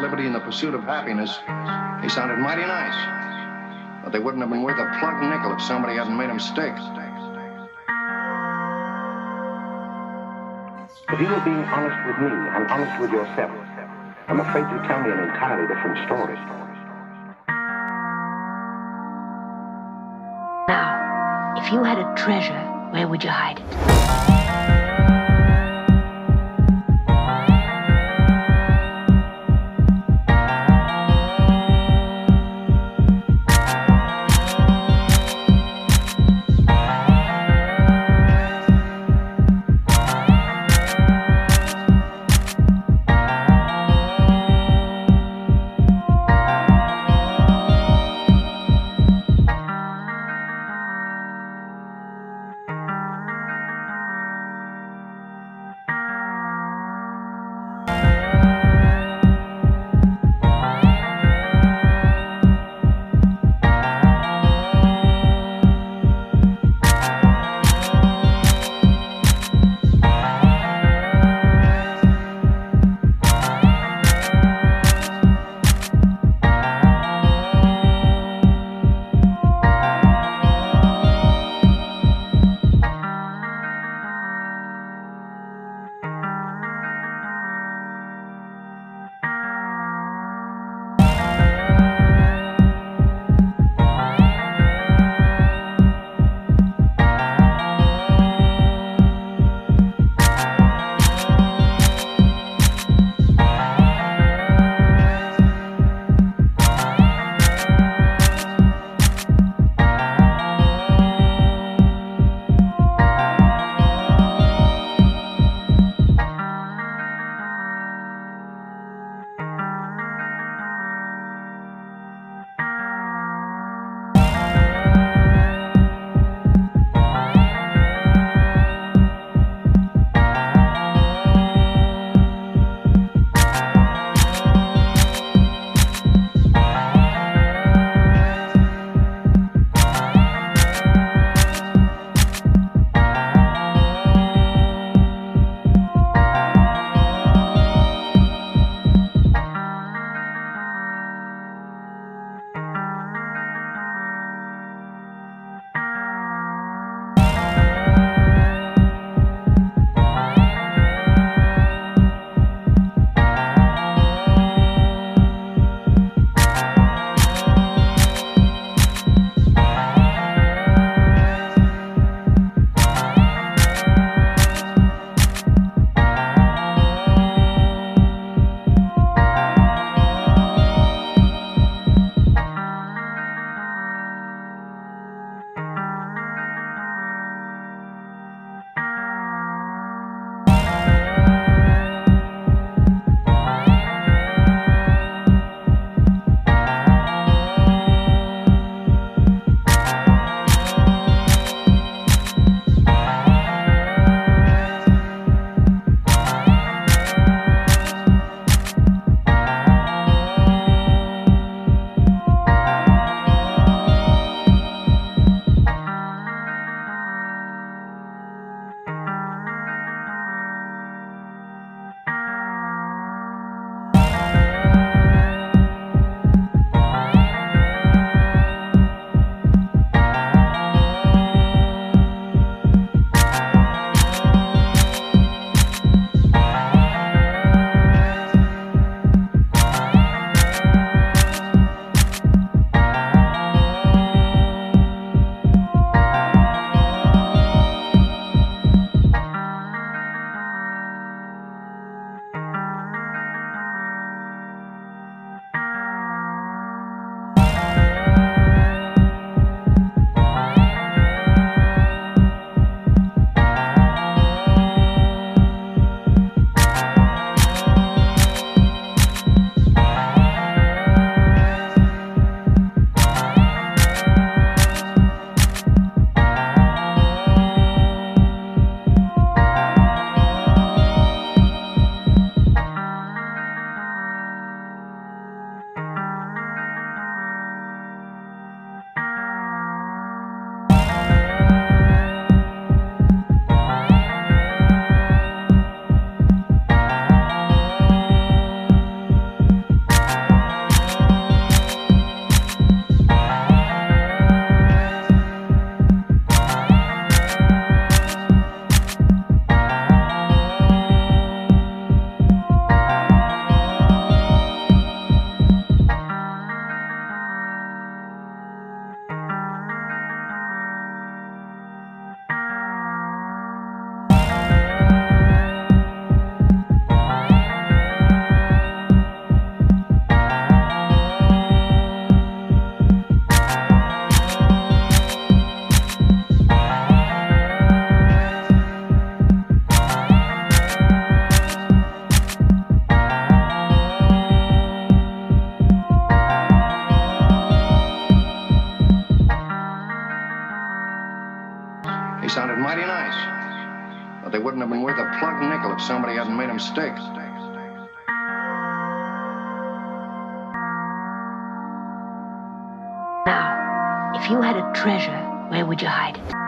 liberty, and the pursuit of happiness, they sounded mighty nice. But they wouldn't have been worth a plug nickel if somebody hadn't made them stick. If you were being honest with me and honest with yourself, I'm afraid you tell me an entirely different story. Now, if you had a treasure, where would you hide it? sounded mighty nice. But they wouldn't have been worth a plug nickel if somebody hadn't made them stick. Now, if you had a treasure, where would you hide it?